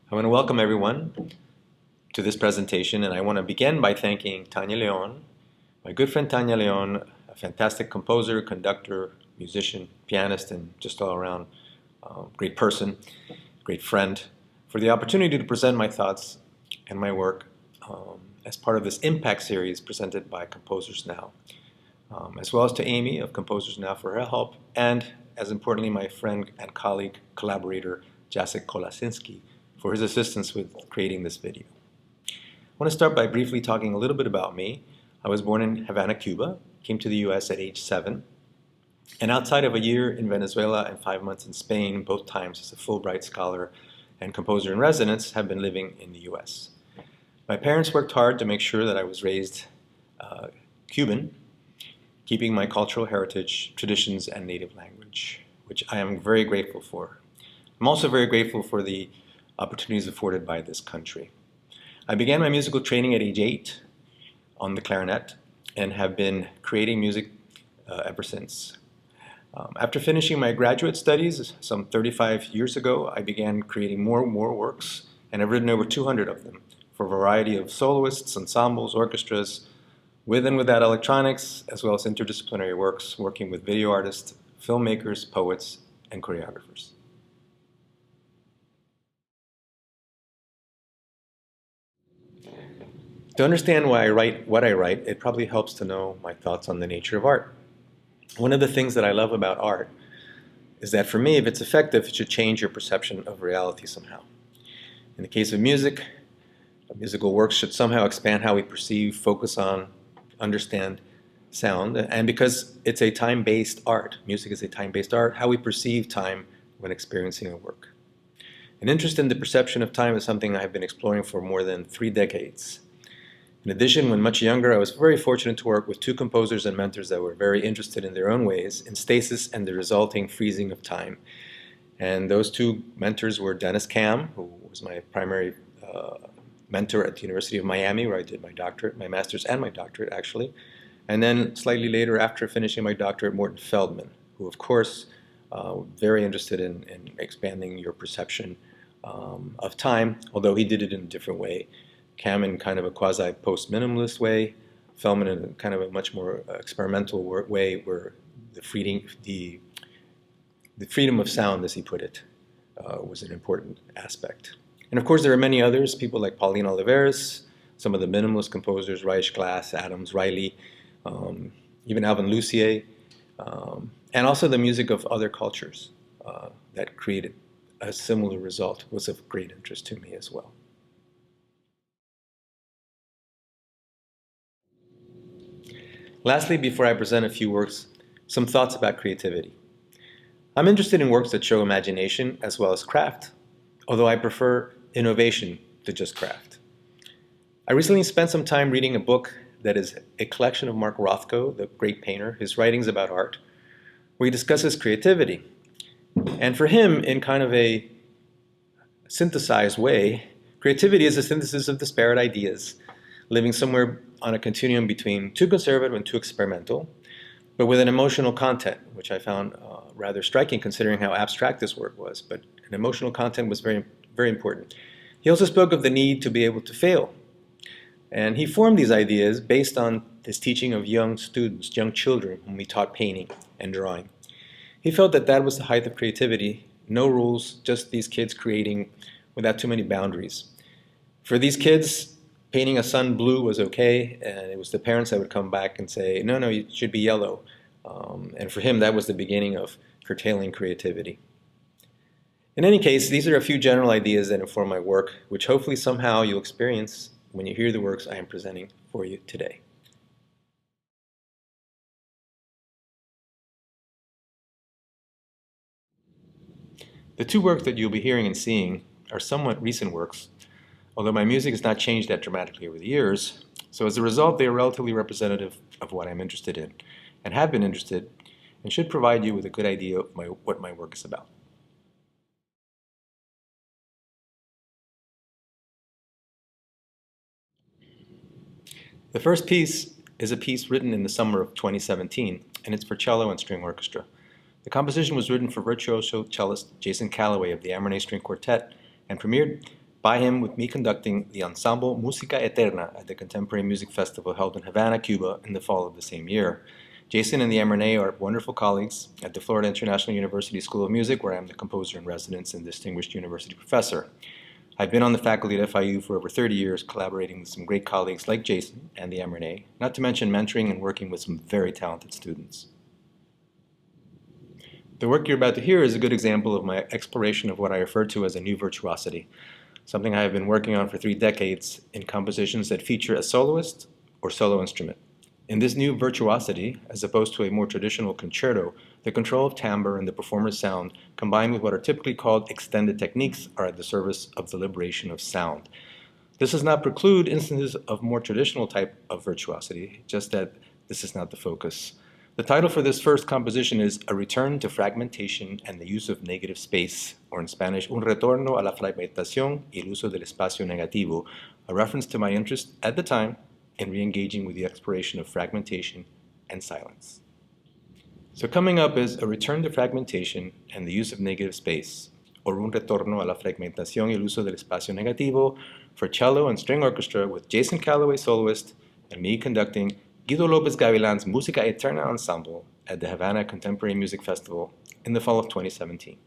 I want to welcome everyone to this presentation, and I want to begin by thanking Tanya Leon, my good friend Tanya Leon, a fantastic composer, conductor, musician, pianist, and just all around great person, great friend, for the opportunity to present my thoughts and my work as part of this Impact series presented by Composers Now, as well as to Amy of Composers Now for her help, and as importantly, my friend and colleague, collaborator, Jacek Kolasinski, for his assistance with creating this video. I want to start by briefly talking a little bit about me. I was born in Havana, Cuba, came to the US at age 7, and outside of a year in Venezuela and 5 months in Spain, both times as a Fulbright scholar and composer in residence, have been living in the US. My parents worked hard to make sure that I was raised Cuban, keeping my cultural heritage, traditions, and native language, which I am very grateful for. I'm also very grateful for the opportunities afforded by this country. I began my musical training at age 8 on the clarinet and have been creating music ever since. After finishing my graduate studies some 35 years ago, I began creating more works, and I've written over 200 of them for a variety of soloists, ensembles, orchestras, with and without electronics, as well as interdisciplinary works, working with video artists, filmmakers, poets, and choreographers. To understand why I write what I write, it probably helps to know my thoughts on the nature of art. One of the things that I love about art is that for me, if it's effective, it should change your perception of reality somehow. In the case of music, musical works should somehow expand how we perceive, focus on, understand sound. And because it's a time-based art, music is a time-based art, how we perceive time when experiencing a work. An interest in the perception of time is something I have been exploring for more than 3 decades. In addition, when much younger, I was very fortunate to work with 2 composers and mentors that were very interested in their own ways in stasis and the resulting freezing of time. And those 2 mentors were Dennis Cam, who was my primary mentor at the University of Miami, where I did my doctorate, my master's and my doctorate, actually. And then slightly later, after finishing my doctorate, Morton Feldman, who, of course, very interested in expanding your perception of time, although he did it in a different way. Cam in kind of a quasi-post-minimalist way, Feldman in kind of a much more experimental way, where the freedom of sound, as he put it, was an important aspect. And of course, there are many others, people like Pauline Oliveras, some of the minimalist composers, Reich, Glass, Adams, Riley, even Alvin Lucier, and also the music of other cultures that created a similar result was of great interest to me as well. Lastly, before I present a few works, some thoughts about creativity. I'm interested in works that show imagination as well as craft, although I prefer innovation to just craft. I recently spent some time reading a book that is a collection of Mark Rothko, the great painter, his writings about art, where he discusses creativity. And for him, in kind of a synthesized way, creativity is a synthesis of disparate ideas, living somewhere on a continuum between too conservative and too experimental, but with an emotional content, which I found rather striking considering how abstract this work was. But an emotional content was very, very important. He also spoke of the need to be able to fail. And he formed these ideas based on his teaching of young students, young children, whom he taught painting and drawing. He felt that that was the height of creativity, no rules, just these kids creating without too many boundaries. For these kids, painting a sun blue was okay, and it was the parents that would come back and say, no, it should be yellow. And for him, that was the beginning of curtailing creativity. In any case, these are a few general ideas that inform my work, which hopefully somehow you'll experience when you hear the works I am presenting for you today. The 2 works that you'll be hearing and seeing are somewhat recent works, although my music has not changed that dramatically over the years, so as a result, they are relatively representative of what I'm interested in, and have been interested, and should provide you with a good idea of what my work is about. The first piece is a piece written in the summer of 2017, and it's for cello and string orchestra. The composition was written for virtuoso cellist Jason Calloway of the Amornay String Quartet and premiered by him with me conducting the ensemble Música Eterna at the Contemporary Music Festival held in Havana, Cuba in the fall of the same year. Jason and the MRNA are wonderful colleagues at the Florida International University School of Music, where I am the composer in residence and distinguished university professor. I've been on the faculty at FIU for over 30 years, collaborating with some great colleagues like Jason and the MRNA, not to mention mentoring and working with some very talented students. The work you're about to hear is a good example of my exploration of what I refer to as a new virtuosity, something I have been working on for 3 decades in compositions that feature a soloist or solo instrument. In this new virtuosity, as opposed to a more traditional concerto, the control of timbre and the performer's sound, combined with what are typically called extended techniques, are at the service of the liberation of sound. This does not preclude instances of more traditional type of virtuosity, just that this is not the focus. The title for this first composition is A Return to Fragmentation and the Use of Negative Space, or in Spanish, Un Retorno a la Fragmentación y el Uso del Espacio Negativo, a reference to my interest at the time in re-engaging with the exploration of fragmentation and silence. So coming up is A Return to Fragmentation and the Use of Negative Space, or Un Retorno a la Fragmentación y el Uso del Espacio Negativo, for cello and string orchestra with Jason Calloway, soloist, and me conducting Guido Lopez Gavilan's Música Eterna Ensemble at the Havana Contemporary Music Festival in the fall of 2017.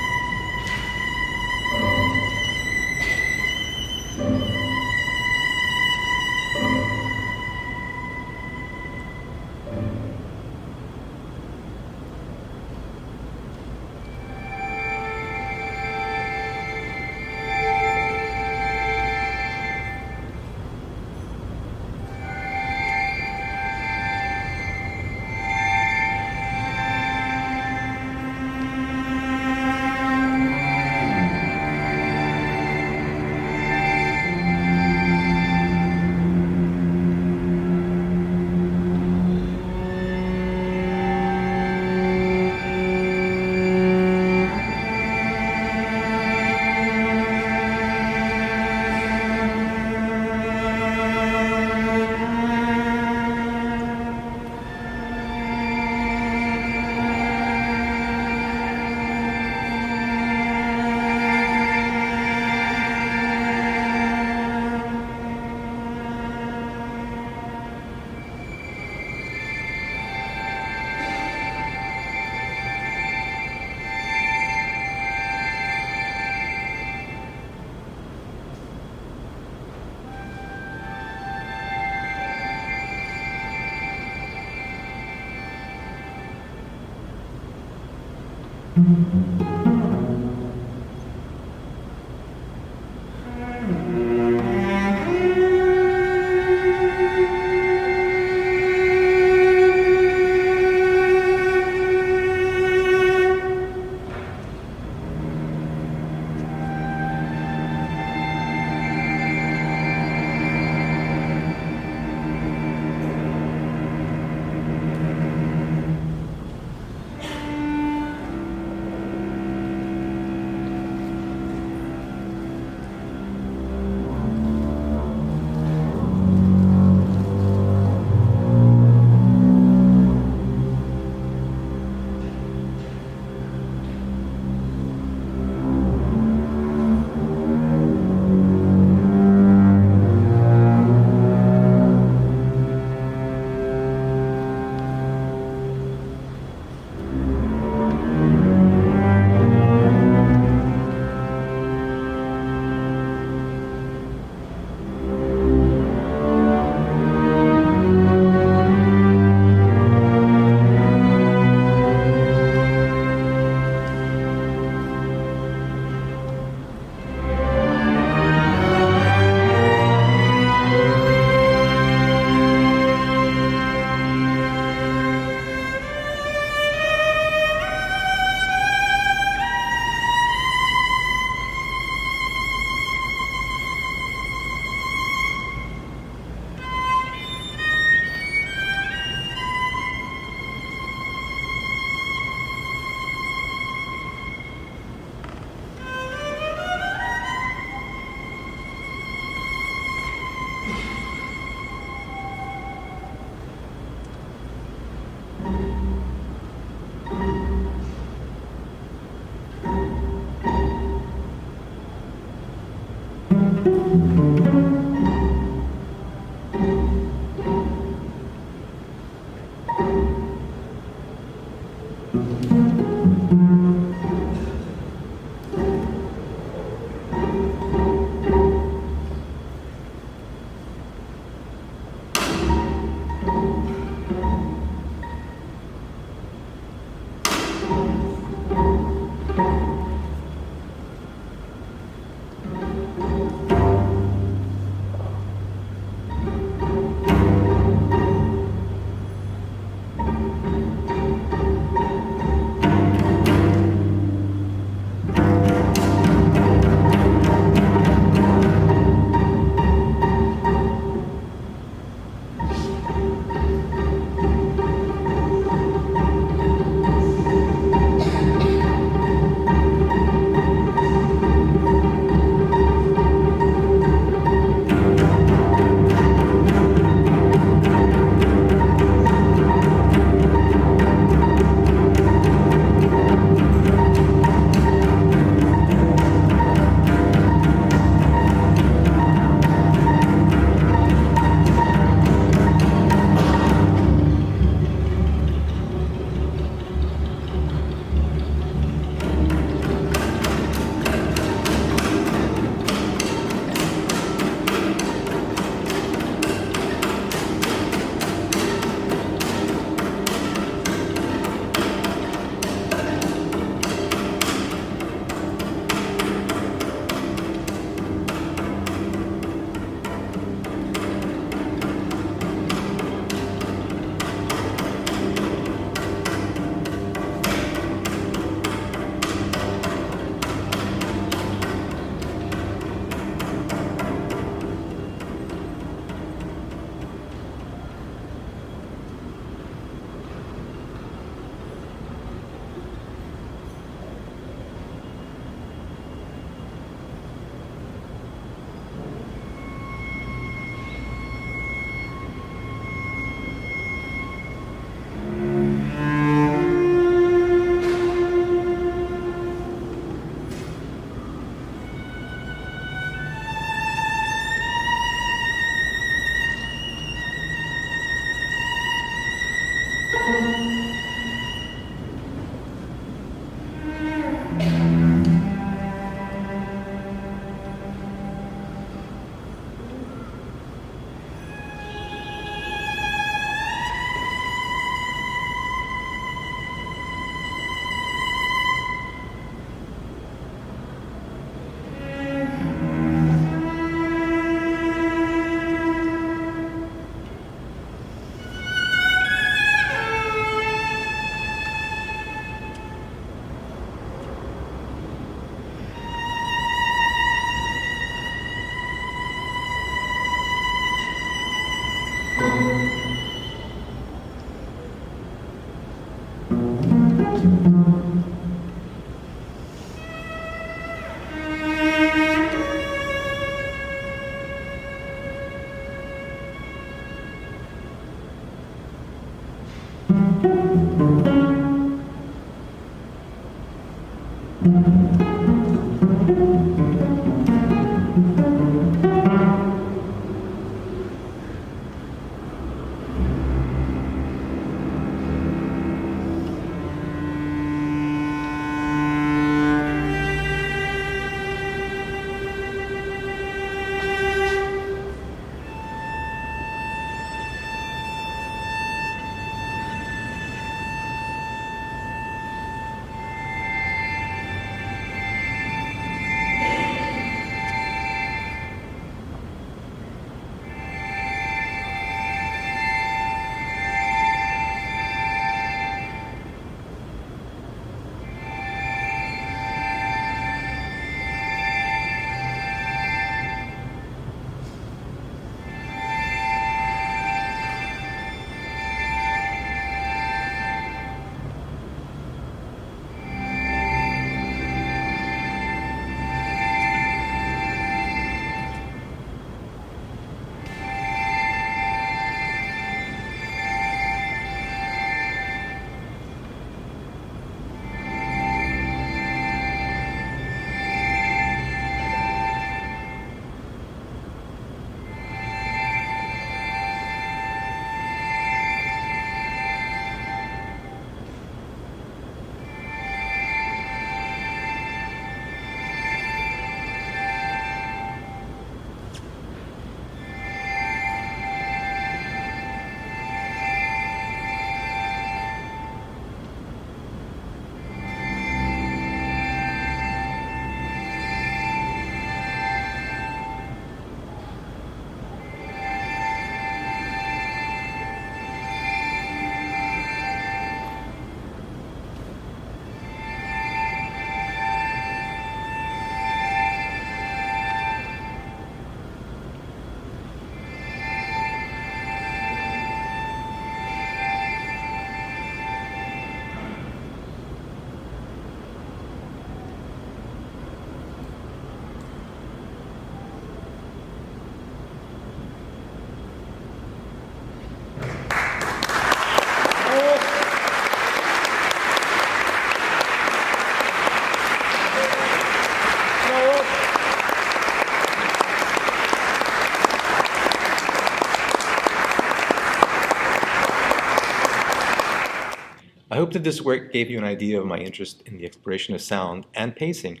I hope that this work gave you an idea of my interest in the exploration of sound and pacing,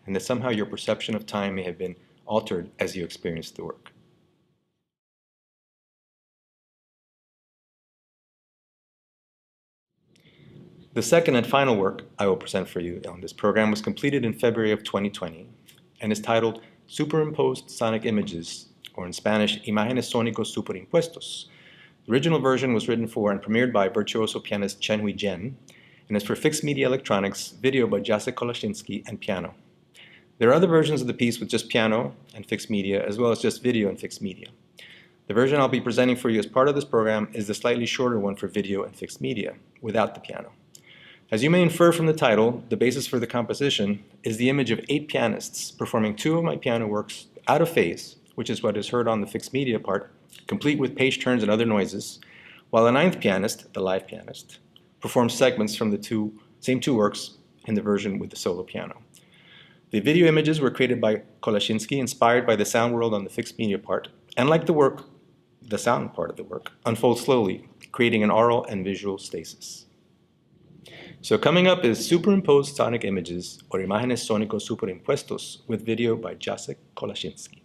and that somehow your perception of time may have been altered as you experienced the work. The second and final work I will present for you on this program was completed in February of 2020 and is titled Superimposed Sonic Images, or in Spanish, Imágenes Sónicos Superimpuestos. The original version was written for and premiered by virtuoso pianist Chen Hui Jian, and is for fixed media electronics, video by Jacinto, and piano. There are other versions of the piece with just piano and fixed media, as well as just video and fixed media. The version I'll be presenting for you as part of this program is the slightly shorter one for video and fixed media, without the piano. As you may infer from the title, the basis for the composition is the image of 8 pianists performing 2 of my piano works out of phase, which is what is heard on the fixed media part, complete with page turns and other noises, while the 9th pianist, the live pianist, performs segments from the same two works in the version with the solo piano. The video images were created by Kolashinsky, inspired by the sound world on the fixed media part, and like the work, the sound part of the work, unfolds slowly, creating an aural and visual stasis. So coming up is Superimposed Sonic Images, or Imágenes Sónicos Superimpuestos, with video by Jacek Kolashinsky.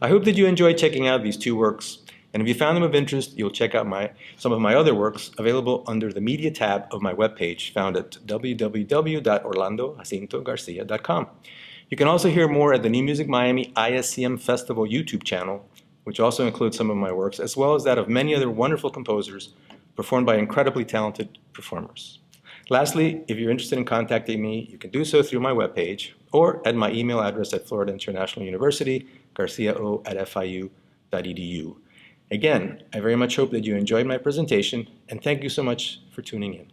I hope that you enjoyed checking out these two works, and if you found them of interest, you'll check out some of my other works available under the Media tab of my webpage found at www.orlandojacintogarcia.com. You can also hear more at the New Music Miami ISCM Festival YouTube channel, which also includes some of my works, as well as that of many other wonderful composers performed by incredibly talented performers. Lastly, if you're interested in contacting me, you can do so through my webpage or at my email address at Florida International University, garciao@fiu.edu. Again, I very much hope that you enjoyed my presentation, and thank you so much for tuning in.